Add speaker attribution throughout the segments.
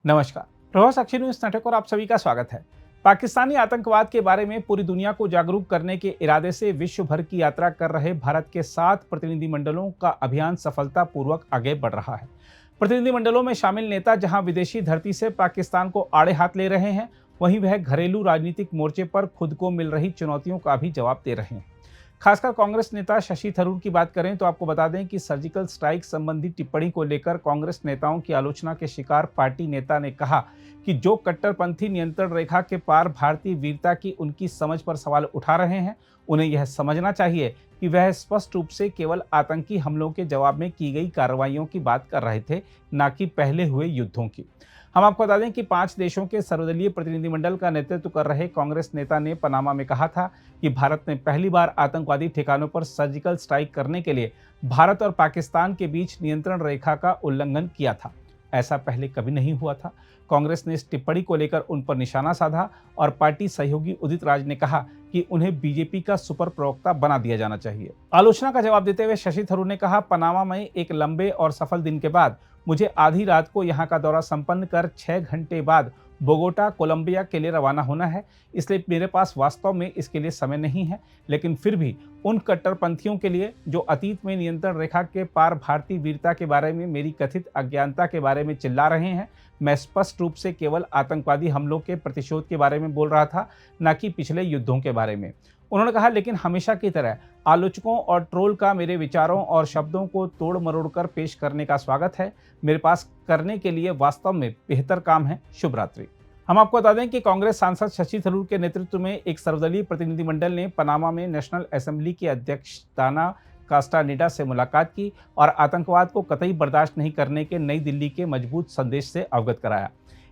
Speaker 1: नमस्कार। प्रभाव साक्षी news network और आप सभी का स्वागत है। पाकिस्तानी आतंकवाद के बारे में पूरी दुनिया को जागरूक करने के इरादे से विश्व भर की यात्रा कर रहे भारत के 7 प्रतिनिधिमंडलों का अभियान सफलतापूर्वक आगे बढ़ रहा है। प्रतिनिधिमंडलों में शामिल नेता जहां विदेशी धरती से पाकिस्तान को आड़े हाथ ले रहे हैं, वहीं वह घरेलू राजनीतिक मोर्चे पर खुद को मिल रही चुनौतियों का भी जवाब दे रहे हैं। खासकर कांग्रेस नेता शशि थरूर की बात करें तो आपको बता दें कि सर्जिकल स्ट्राइक संबंधी टिप्पणी को लेकर कांग्रेस नेताओं की आलोचना के शिकार पार्टी नेता ने कहा कि जो कट्टरपंथी नियंत्रण रेखा के पार भारतीय वीरता की उनकी समझ पर सवाल उठा रहे हैं, उन्हें यह समझना चाहिए कि वह स्पष्ट रूप से केवल आतंकी हमलों के जवाब में की गई कार्रवाइयों की बात कर रहे थे, न कि पहले हुए युद्धों की। हम आपको बता दें कि 5 देशों के सर्वदलीय प्रतिनिधिमंडल का नेतृत्व कर रहे कांग्रेस नेता ने पनामा में कहा था कि भारत ने पहली बार आतंकवादी ठिकानों पर सर्जिकल स्ट्राइक करने के लिए भारत और पाकिस्तान के बीच नियंत्रण रेखा का उल्लंघन किया था। ऐसा पहले कभी नहीं हुआ था। कांग्रेस ने इस टिप्पणी को लेकर उन पर निशाना साधा और पार्टी सहयोगी उदित राज ने कहा कि उन्हें बीजेपी का सुपर प्रवक्ता बना दिया जाना चाहिए। आलोचना का जवाब देते हुए शशि थरूर ने कहा, पनामा में एक लंबे और सफल दिन के बाद मुझे आधी रात को यहाँ का दौरा संपन्न कर 6 घंटे बाद बोगोटा, कोलंबिया के लिए रवाना होना है, इसलिए मेरे पास वास्तव में इसके लिए समय नहीं है। लेकिन फिर भी उन कट्टरपंथियों के लिए जो अतीत में नियंत्रण रेखा के पार भारतीय वीरता के बारे में मेरी कथित अज्ञानता के बारे में चिल्ला रहे हैं, मैं स्पष्ट रूप से केवल आतंकवादी हमलों के प्रतिशोध के बारे में बोल रहा था, न कि पिछले युद्धों के बारे में। उन्होंने कहा, लेकिन हमेशा की तरह आलोचकों और ट्रोल का मेरे विचारों और शब्दों को तोड़ मरोड़ कर पेश करने का स्वागत है। मेरे पास करने के लिए वास्तव में बेहतर काम है। शुभ रात्रि। हम आपको बता दें कि कांग्रेस सांसद शशि थरूर के नेतृत्व में एक सर्वदलीय प्रतिनिधिमंडल ने पनामा में नेशनल असेंबली के अध्यक्ष दाना कास्टानेडा से मुलाकात की और आतंकवाद को कतई बर्दाश्त नहीं करने के नई दिल्ली के मजबूत संदेश से अवगत कराया।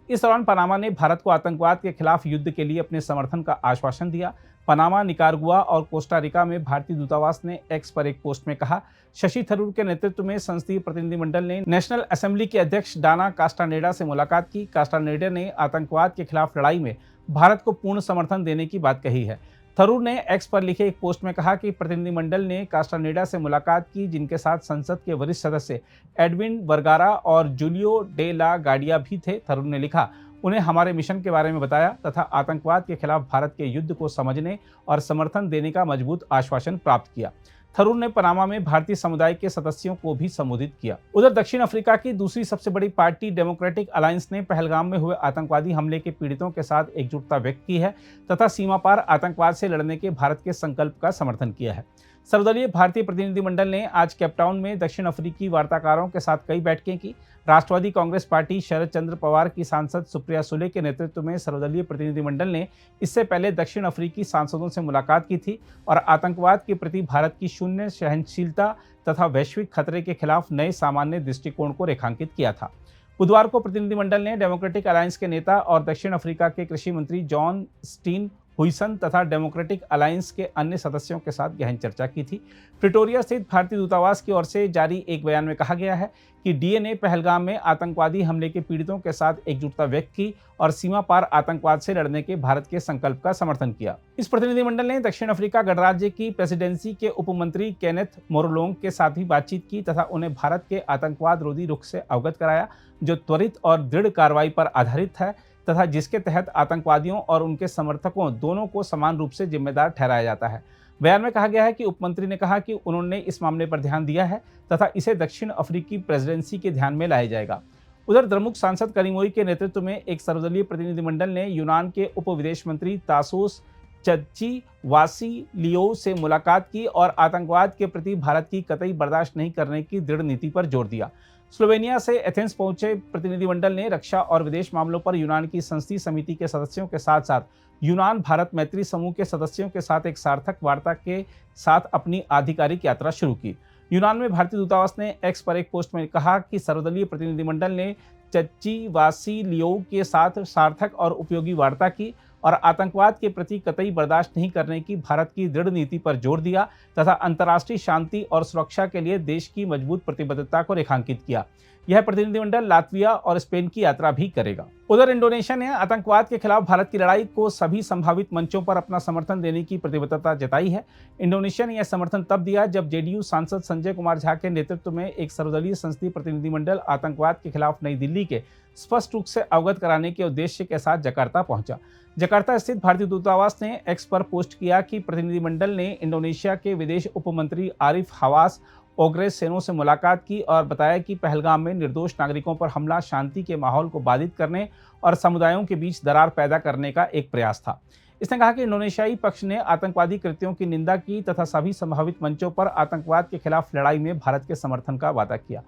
Speaker 1: इस दौरान पनामा ने भारत को आतंकवाद के खिलाफ युद्ध के लिए अपने समर्थन का आश्वासन दिया। पनामा, निकारागुआ और कोस्टा रिका में भारतीय दूतावास ने एक्स पर एक पोस्ट में कहा, शशि थरूर के नेतृत्व में संसदीय प्रतिनिधिमंडल ने नेशनल असेंबली के अध्यक्ष दाना कास्टानेडा से मुलाकात की। कास्टानेडा ने आतंकवाद के खिलाफ लड़ाई में भारत को पूर्ण समर्थन देने की बात कही है। थरूर ने एक्स पर लिखे एक पोस्ट में कहा कि प्रतिनिधिमंडल ने कास्टानेडा से मुलाकात की, जिनके साथ संसद के वरिष्ठ सदस्य एडविन वर्गारा और जूलियो डे ला गार्डिया भी थे। थरूर ने लिखा, उन्हें हमारे मिशन के बारे में बताया तथा आतंकवाद के खिलाफ भारत के युद्ध को समझने और समर्थन देने का मजबूत आश्वासन प्राप्त किया। थरूर ने पनामा में भारतीय समुदाय के सदस्यों को भी संबोधित किया। उधर दक्षिण अफ्रीका की दूसरी सबसे बड़ी पार्टी डेमोक्रेटिक अलायंस ने पहलगाम में हुए आतंकवादी हमले के पीड़ितों के साथ एकजुटता व्यक्त की है तथा सीमा पार आतंकवाद से लड़ने के भारत के संकल्प का समर्थन किया है। सर्वदलीय भारतीय प्रतिनिधिमंडल ने आज केपटाउन में दक्षिण अफ्रीकी वार्ताकारों के साथ कई बैठकें की। राष्ट्रवादी कांग्रेस पार्टी शरद चंद्र पवार की सांसद सुप्रिया सुले के नेतृत्व में सर्वदलीय प्रतिनिधिमंडल ने इससे पहले दक्षिण अफ्रीकी सांसदों से मुलाकात की थी और आतंकवाद के प्रति भारत की शून्य सहनशीलता तथा वैश्विक खतरे के खिलाफ नए सामान्य दृष्टिकोण को रेखांकित किया था। बुधवार को प्रतिनिधिमंडल ने डेमोक्रेटिक अलायंस के नेता और दक्षिण अफ्रीका के कृषि मंत्री जॉन स्टीन हुइसन तथा डेमोक्रेटिक अलायंस के अन्य सदस्यों के साथ गहन चर्चा की थी। प्रिटोरिया स्थित भारतीय दूतावास की ओर से जारी एक बयान में कहा गया है कि डीए ने पहलगाम में आतंकवादी हमले के पीड़ितों के साथ एकजुटता व्यक्त की और सीमा पार आतंकवाद से लड़ने के भारत के संकल्प का समर्थन किया। इस प्रतिनिधिमंडल ने दक्षिण अफ्रीका गणराज्य की प्रेसिडेंसी के उपमंत्री केनेथ मोरलोंग के साथ भी बातचीत की तथा उन्हें भारत के आतंकवाद रोधी रुख से अवगत कराया, जो त्वरित और दृढ़ कार्रवाई पर आधारित है तथा जिसके तहत आतंकवादियों और उनके समर्थकों दोनों को समान रूप से जिम्मेदार ठहराया जाता है। बयान में कहा गया है कि उपमंत्री ने कहा कि उन्होंने इस मामले पर ध्यान दिया है तथा इसे दक्षिण अफ्रीकी प्रेसिडेंसी के ध्यान में लाया जाएगा। उधर द्रमुक सांसद करीमोई के नेतृत्व में एक सर्वदलीय प्रतिनिधिमंडल ने यूनान के उप विदेश मंत्री तासोस चच्ची वासिलियो से मुलाकात की और आतंकवाद के प्रति भारत की कतई बर्दाश्त नहीं करने की दृढ़ नीति पर जोर दिया। स्लोवेनिया से एथेंस पहुंचे प्रतिनिधिमंडल ने रक्षा और विदेश मामलों पर यूनान की संसदीय समिति के सदस्यों के साथ साथ यूनान भारत मैत्री समूह के सदस्यों के साथ एक सार्थक वार्ता के साथ अपनी आधिकारिक यात्रा शुरू की। यूनान में भारतीय दूतावास ने एक्स पर एक पोस्ट में कहा कि सर्वदलीय प्रतिनिधिमंडल ने चच्ची वासिलियो के साथ सार्थक और उपयोगी वार्ता की और आतंकवाद के प्रति कतई बर्दाश्त नहीं करने की भारत की दृढ़ नीति पर जोर दिया तथा अंतर्राष्ट्रीय शांति और सुरक्षा के लिए देश की मजबूत प्रतिबद्धता को रेखांकित किया। यह प्रतिनिधिमंडल लातविया और स्पेन की यात्रा भी करेगा। उधर इंडोनेशिया ने आतंकवाद के खिलाफ भारत की लड़ाई को सभी संभावित मंचों पर अपना समर्थन देने की प्रतिबद्धता जताई है। इंडोनेशिया ने यह समर्थन तब दिया जब जेडीयू सांसद संजय कुमार झा के नेतृत्व में एक सर्वदलीय संसदीय प्रतिनिधिमंडल आतंकवाद के खिलाफ नई दिल्ली के स्पष्ट रूप से अवगत कराने के उद्देश्य के साथ जकार्ता पहुंचा। जकार्ता स्थित भारतीय दूतावास ने एक्स पर पोस्ट किया कि प्रतिनिधिमंडल ने इंडोनेशिया के विदेश उपमंत्री आरिफ हवास ओग्रेसेनो से मुलाकात की और बताया कि पहलगाम में निर्दोष नागरिकों पर हमला शांति के माहौल को बाधित करने और समुदायों के बीच दरार पैदा करने का एक प्रयास था। इसने कहा कि इंडोनेशियाई पक्ष ने आतंकवादी कृत्यों की निंदा की तथा सभी संभावित मंचों पर आतंकवाद के खिलाफ लड़ाई में भारत के समर्थन का वादा किया।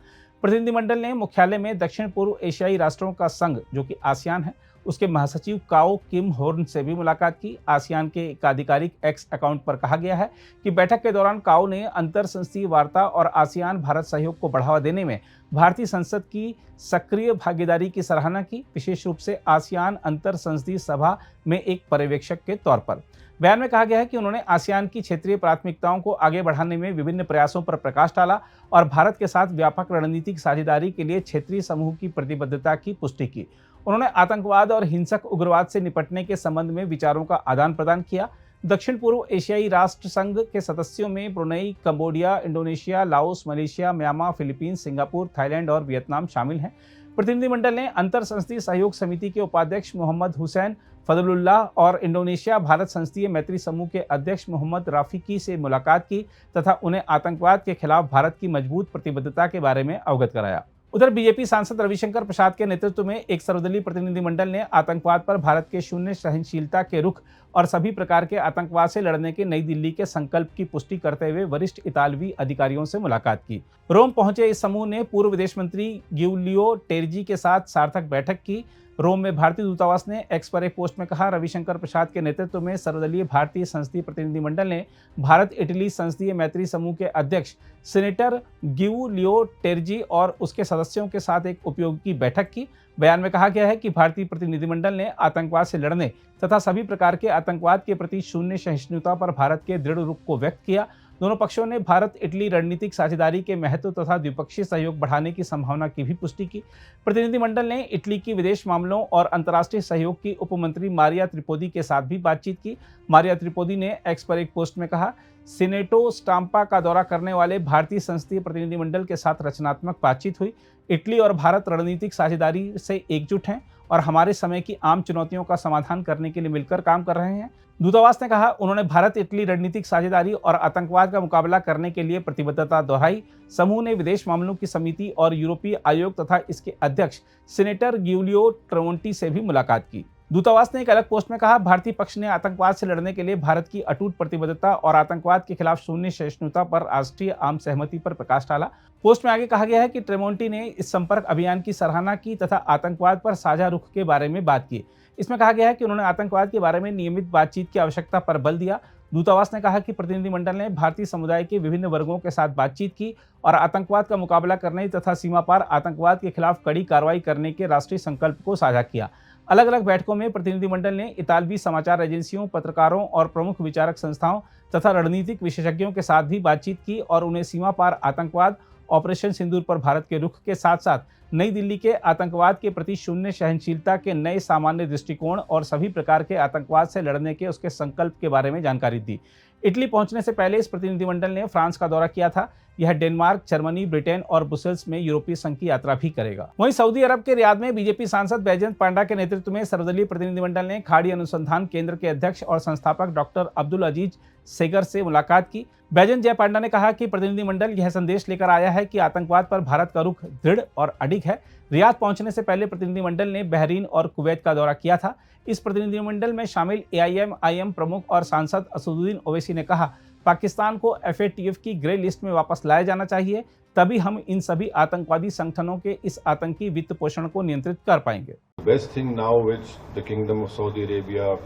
Speaker 1: प्रतिनिधिमंडल ने मुख्यालय में दक्षिण पूर्व एशियाई राष्ट्रों का संघ जो कि आसियान है उसके महासचिव काओ किम होर्न से भी मुलाकात की। आसियान के एक आधिकारिक एक्स अकाउंट पर कहा गया है कि बैठक के दौरान काओ ने अंतर संसदीय वार्ता और आसियान भारत सहयोग को बढ़ावा देने में भारतीय संसद की सक्रिय भागीदारी की सराहना की, विशेष रूप से आसियान अंतर संसदीय सभा में एक पर्यवेक्षक के तौर पर। बयान में कहा गया है कि उन्होंने आसियान की क्षेत्रीय प्राथमिकताओं को आगे बढ़ाने में विभिन्न प्रयासों पर प्रकाश डाला और भारत के साथ व्यापक रणनीतिक साझेदारी के लिए क्षेत्रीय समूह की प्रतिबद्धता की पुष्टि की। उन्होंने आतंकवाद और हिंसक उग्रवाद से निपटने के संबंध में विचारों का आदान प्रदान किया। दक्षिण पूर्व एशियाई राष्ट्र संघ के सदस्यों में Brunei, Cambodia, Indonesia, Laos, Malaysia, Myanmar, Philippines, Singapore, Thailand और वियतनाम शामिल हैं। प्रतिनिधिमंडल ने अंतर संसदीय सहयोग समिति के उपाध्यक्ष मोहम्मद हुसैन फजलुल्लाह और इंडोनेशिया भारत संसदीय मैत्री समूह के अध्यक्ष मोहम्मद राफिकी से मुलाकात की तथा उन्हें आतंकवाद के खिलाफ भारत की मजबूत प्रतिबद्धता के बारे में अवगत कराया। उधर बीजेपी सांसद रविशंकर प्रसाद के नेतृत्व में एक सर्वदलीय प्रतिनिधिमंडल ने आतंकवाद पर भारत के शून्य सहनशीलता के रुख और सभी प्रकार के आतंकवाद से लड़ने के नई दिल्ली के संकल्प की पुष्टि करते हुए वरिष्ठ इतालवी अधिकारियों से मुलाकात की। रोम पहुंचे इस समूह ने पूर्व विदेश मंत्री गिउलियो टेरजी के साथ सार्थक बैठक की। रोम में भारतीय दूतावास ने एक्स पर एक पोस्ट में कहा, रविशंकर प्रसाद के नेतृत्व में सर्वदलीय भारतीय संसदीय प्रतिनिधिमंडल ने भारत इटली संसदीय मैत्री समूह के अध्यक्ष सीनेटर गिउलियो टेरजी और उसके सदस्यों के साथ एक उपयोगी बैठक की। बयान में कहा गया है कि भारतीय प्रतिनिधिमंडल ने आतंकवाद से लड़ने तथा सभी प्रकार के आतंकवाद के प्रति शून्य सहिष्णुता पर भारत के दृढ़ रुख को व्यक्त किया। दोनों पक्षों ने भारत इटली रणनीतिक साझेदारी के महत्व तथा द्विपक्षीय सहयोग बढ़ाने की संभावना की भी पुष्टि की। प्रतिनिधिमंडल ने इटली की विदेश मामलों और अंतर्राष्ट्रीय सहयोग की उपमंत्री मारिया त्रिपोदी के साथ भी बातचीत की। मारिया त्रिपोदी ने एक्स पर एक पोस्ट में कहा, सीनेटो स्टाम्पा का दौरा करने वाले भारतीय संसदीय प्रतिनिधिमंडल के साथ रचनात्मक बातचीत हुई। इटली और भारत रणनीतिक साझेदारी से एकजुट हैं और हमारे समय की आम चुनौतियों का समाधान करने के लिए मिलकर काम कर रहे हैं। दूतावास ने कहा, उन्होंने भारत इटली रणनीतिक साझेदारी और आतंकवाद का मुकाबला करने के लिए प्रतिबद्धता दोहराई। समूह ने विदेश मामलों की समिति और यूरोपीय आयोग तथा इसके अध्यक्ष सीनेटर गिउलियो ट्रेमोंटी से भी मुलाकात की। दूतावास ने एक अलग पोस्ट में कहा, भारतीय पक्ष ने आतंकवाद से लड़ने के लिए भारत की अटूट प्रतिबद्धता और आतंकवाद के खिलाफ शून्य सहिष्णुता पर राष्ट्रीय आम सहमति पर प्रकाश डाला। पोस्ट में आगे कहा गया है कि ट्रेमोंटी ने इस संपर्क अभियान की सराहना की तथा आतंकवाद पर साझा रुख के बारे में बात की। इसमें कहा गया है कि उन्होंने आतंकवाद के बारे में नियमित बातचीत की आवश्यकता पर बल दिया। दूतावास ने कहा कि प्रतिनिधिमंडल ने भारतीय समुदाय के विभिन्न वर्गों के साथ बातचीत की और आतंकवाद का मुकाबला करने तथा सीमा पार आतंकवाद के खिलाफ कड़ी कार्रवाई करने के राष्ट्रीय संकल्प को साझा किया। अलग अलग बैठकों में प्रतिनिधिमंडल ने इतालवी समाचार एजेंसियों, पत्रकारों और प्रमुख विचारक संस्थाओं तथा रणनीतिक विशेषज्ञों के साथ भी बातचीत की और उन्हें सीमा पार आतंकवाद, ऑपरेशन सिंदूर पर भारत के रुख के साथ साथ नई दिल्ली के आतंकवाद के प्रति शून्य सहनशीलता के नए सामान्य दृष्टिकोण और सभी प्रकार के आतंकवाद से लड़ने के उसके संकल्प के बारे में जानकारी दी। इटली पहुंचने से पहले इस प्रतिनिधिमंडल ने फ्रांस का दौरा किया था। यह डेनमार्क, जर्मनी, ब्रिटेन और ब्रुसेल्स में यूरोपीय संघ की यात्रा भी करेगा। वहीं सऊदी अरब के रियाद में बीजेपी सांसद बैजयंत पांडा के नेतृत्व में सर्वदलीय प्रतिनिधिमंडल ने खाड़ी अनुसंधान केंद्र के अध्यक्ष और संस्थापक डॉक्टर अब्दुल अजीज सेगर से मुलाकात की। बैजयंत जय पांडा ने कहा कि प्रतिनिधिमंडल यह संदेश लेकर आया है कि आतंकवाद पर भारत का रुख दृढ़ और अडिग है। रियाद पहुंचने से पहले प्रतिनिधिमंडल ने बहरीन और कुवैत का दौरा किया था। इस प्रतिनिधिमंडल में शामिल AIM प्रमुख और सांसद असदुद्दीन ओवैसी ने कहा, पाकिस्तान को FATF की ग्रे लिस्ट में वापस लाया जाना चाहिए, तभी हम इन सभी आतंकवादी संगठनों के इस आतंकी वित्त पोषण को नियंत्रित कर पाएंगे।
Speaker 2: Best thing now which the Kingdom of Saudi Arabia,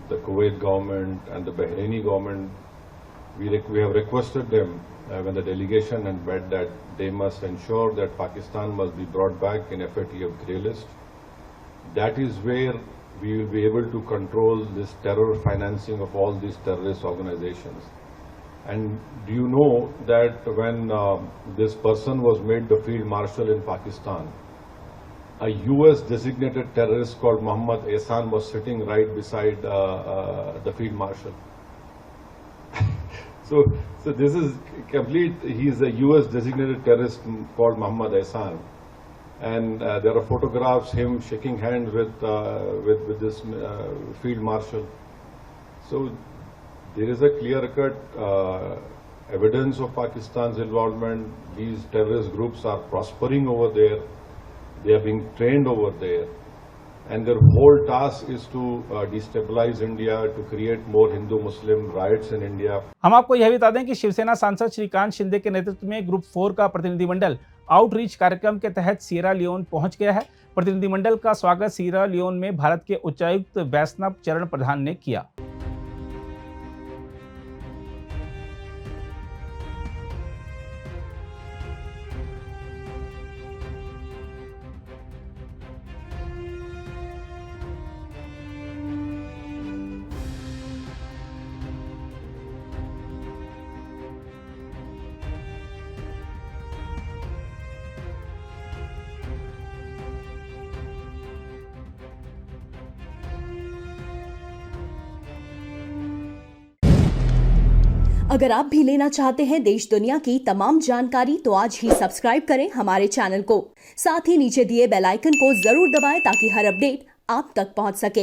Speaker 2: the Kuwait government and the Bahraini government, we have requested them when the delegation had met that they must ensure that Pakistan must be brought back in FATF grey list. That is where we will be able to control this terror financing of all these terrorist organizations. And do you know that when this person was made the field marshal in Pakistan, a US designated terrorist called Muhammad Ehsan was sitting right beside the field marshal. So this is complete. He is a US designated terrorist called Muhammad Ehsan, and there are photographs him shaking hands with this field marshal. So there is a clear-cut evidence of Pakistan's involvement. These terrorist groups are prospering over there. They are being trained over there. And their whole task is to destabilize India, to create more Hindu-Muslim riots in India.
Speaker 1: हम आपको यह भी बता दें कि शिवसेना सांसद श्रीकांत शिंदे के नेतृत्व में ग्रुप 4 का प्रतिनिधिमंडल आउटरीच कार्यक्रम के तहत सियरा लियोन पहुंच गया है। प्रतिनिधिमंडल का स्वागत सियरा लियोन में भारत के उच्चायुक्त वैष्णव चरण प्रधान ने किया।
Speaker 3: अगर आप भी लेना चाहते हैं देश दुनिया की तमाम जानकारी तो आज ही सब्सक्राइब करें हमारे चैनल को। साथ ही नीचे दिए बेल आइकन को जरूर दबाएं ताकि हर अपडेट आप तक पहुंच सके।